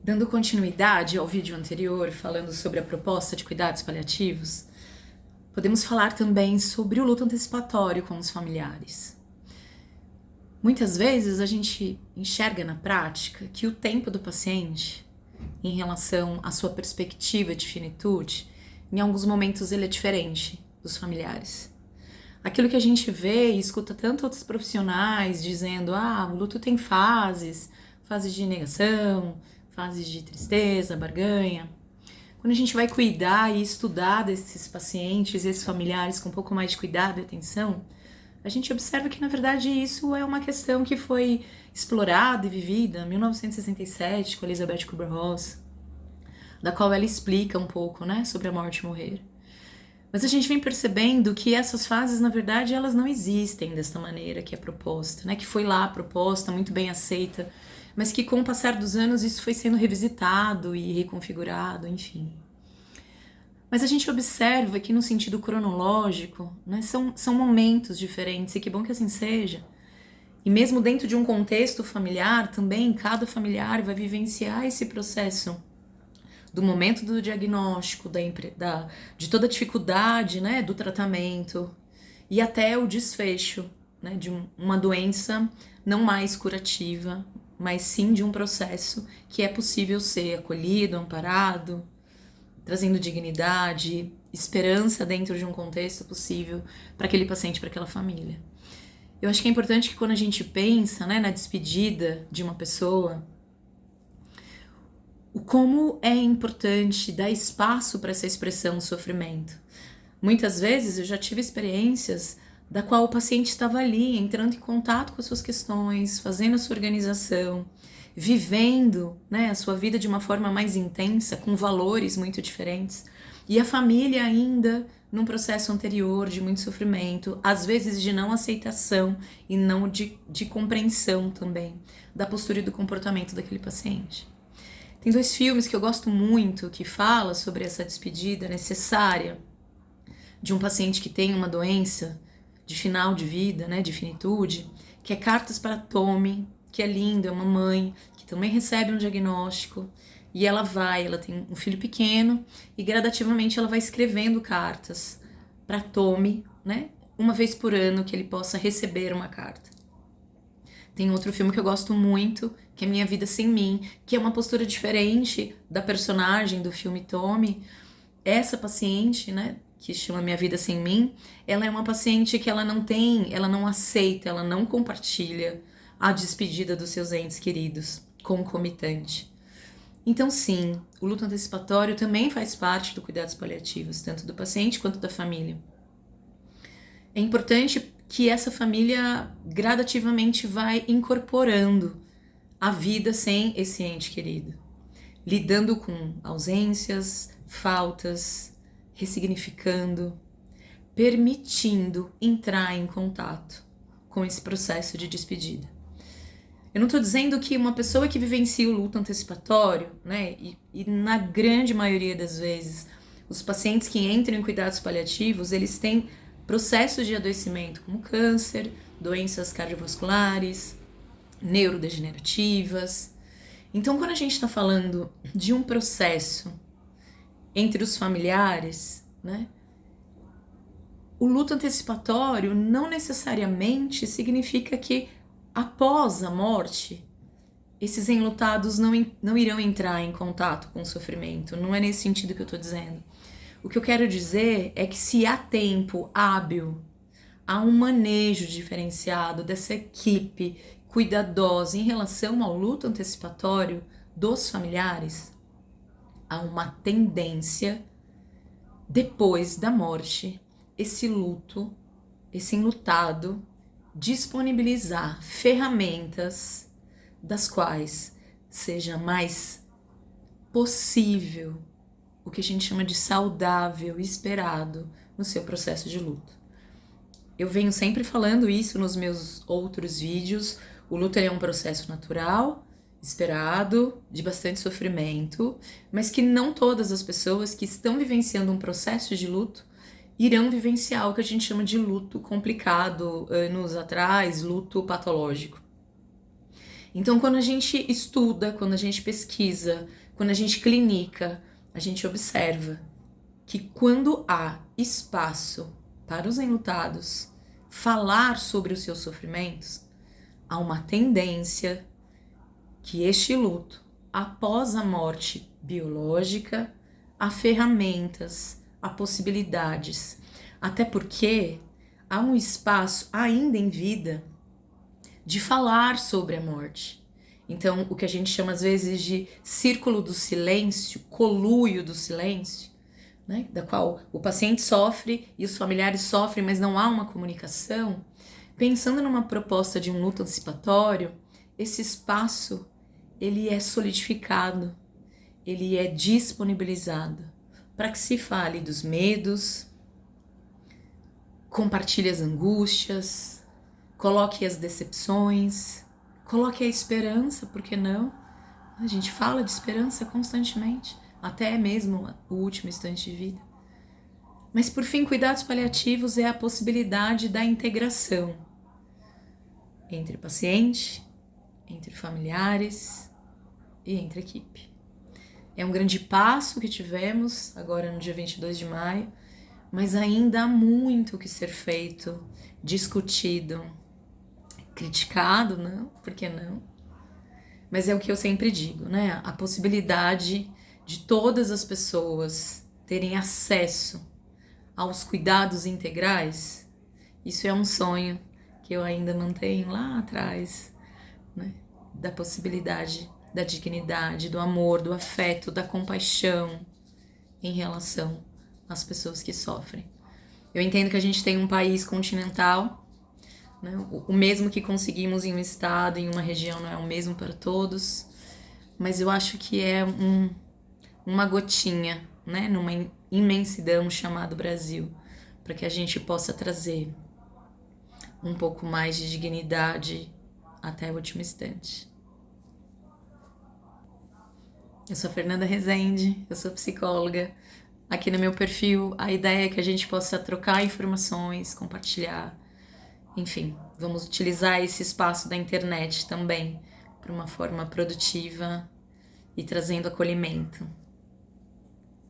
Dando continuidade ao vídeo anterior, falando sobre a proposta de cuidados paliativos, podemos falar também sobre o luto antecipatório com os familiares. Muitas vezes a gente enxerga na prática que o tempo do paciente, em relação à sua perspectiva de finitude, em alguns momentos ele é diferente dos familiares. Aquilo que a gente vê e escuta tanto outros profissionais dizendo: o luto tem fases de negação, fases de tristeza, barganha. Quando a gente vai cuidar e estudar desses pacientes, esses familiares com um pouco mais de cuidado e atenção, a gente observa que, na verdade, isso é uma questão que foi explorada e vivida em 1967 com Elizabeth Kubler-Ross, da qual ela explica um pouco, sobre a morte e morrer. Mas a gente vem percebendo que essas fases, na verdade, elas não existem desta maneira que é proposta, que foi lá proposta, muito bem aceita, mas que com o passar dos anos isso foi sendo revisitado e reconfigurado, enfim. Mas a gente observa que no sentido cronológico, são momentos diferentes, e que bom que assim seja. E mesmo dentro de um contexto familiar, também cada familiar vai vivenciar esse processo do momento do diagnóstico, de toda a dificuldade, do tratamento, e até o desfecho, de uma doença não mais curativa, mas sim de um processo que é possível ser acolhido, amparado, trazendo dignidade, esperança dentro de um contexto possível para aquele paciente, para aquela família. Eu acho que é importante que quando a gente pensa, na despedida de uma pessoa, o como é importante dar espaço para essa expressão do sofrimento. Muitas vezes eu já tive experiências da qual o paciente estava ali, entrando em contato com as suas questões, fazendo a sua organização, vivendo a sua vida de uma forma mais intensa, com valores muito diferentes, e a família ainda num processo anterior de muito sofrimento, às vezes de não aceitação e não de compreensão também da postura e do comportamento daquele paciente. Tem 2 filmes que eu gosto muito que falam sobre essa despedida necessária de um paciente que tem uma doença de final de vida, de finitude, que é Cartas para Tommy, que é linda, é uma mãe que também recebe um diagnóstico e ela tem um filho pequeno e gradativamente ela vai escrevendo cartas para Tommy, uma vez por ano que ele possa receber uma carta. Tem outro filme que eu gosto muito, que é Minha Vida Sem Mim, que é uma postura diferente da personagem do filme Tommy. Essa paciente, que chama Minha Vida Sem Mim, ela é uma paciente que ela não aceita, ela não compartilha a despedida dos seus entes queridos, concomitante. Então sim, o luto antecipatório também faz parte do cuidados paliativos, tanto do paciente quanto da família. É importante que essa família gradativamente vai incorporando a vida sem esse ente querido, lidando com ausências, faltas, ressignificando, permitindo entrar em contato com esse processo de despedida. Eu não estou dizendo que uma pessoa que vivencia o luto antecipatório, e na grande maioria das vezes, os pacientes que entram em cuidados paliativos, eles têm processos de adoecimento como câncer, doenças cardiovasculares, neurodegenerativas. Então, quando a gente está falando de um processo entre os familiares, o luto antecipatório não necessariamente significa que após a morte, esses enlutados não irão entrar em contato com o sofrimento. Não é nesse sentido que eu estou dizendo. O que eu quero dizer é que se há tempo hábil, há um manejo diferenciado dessa equipe cuidadosa em relação ao luto antecipatório dos familiares, há uma tendência, depois da morte, esse enlutado, disponibilizar ferramentas das quais seja mais possível o que a gente chama de saudável e esperado no seu processo de luto. Eu venho sempre falando isso nos meus outros vídeos. O luto é um processo natural, esperado, de bastante sofrimento, mas que não todas as pessoas que estão vivenciando um processo de luto irão vivenciar o que a gente chama de luto complicado, anos atrás, luto patológico. Então, quando a gente estuda, quando a gente pesquisa, quando a gente clinica, a gente observa que quando há espaço para os enlutados falar sobre os seus sofrimentos, há uma tendência que este luto, após a morte biológica, há ferramentas, há possibilidades, até porque há um espaço ainda em vida de falar sobre a morte. Então, o que a gente chama às vezes de círculo do silêncio, coluio do silêncio, né, da qual o paciente sofre e os familiares sofrem, mas não há uma comunicação. Pensando numa proposta de um luto antecipatório, esse espaço ele é solidificado, ele é disponibilizado para que se fale dos medos, compartilhe as angústias, coloque as decepções, coloque a esperança, por que não? A gente fala de esperança constantemente, até mesmo o último instante de vida. Mas por fim, cuidados paliativos é a possibilidade da integração entre paciente, entre familiares e entre equipe. É um grande passo que tivemos agora no dia 22 de maio, mas ainda há muito que ser feito, discutido, criticado, não? Por que não? Mas é o que eu sempre digo, né? A possibilidade de todas as pessoas terem acesso aos cuidados integrais, isso é um sonho que eu ainda mantenho lá atrás, né? Da possibilidade da dignidade, do amor, do afeto, da compaixão em relação às pessoas que sofrem. Eu entendo que a gente tem um país continental, né? O mesmo que conseguimos em um estado, em uma região, não é o mesmo para todos, mas eu acho que é uma gotinha, né? Numa imensidão chamada Brasil, para que a gente possa trazer um pouco mais de dignidade até o último instante. Eu sou a Fernanda Rezende, eu sou psicóloga. Aqui no meu perfil, a ideia é que a gente possa trocar informações, compartilhar. Enfim, vamos utilizar esse espaço da internet também para uma forma produtiva e trazendo acolhimento.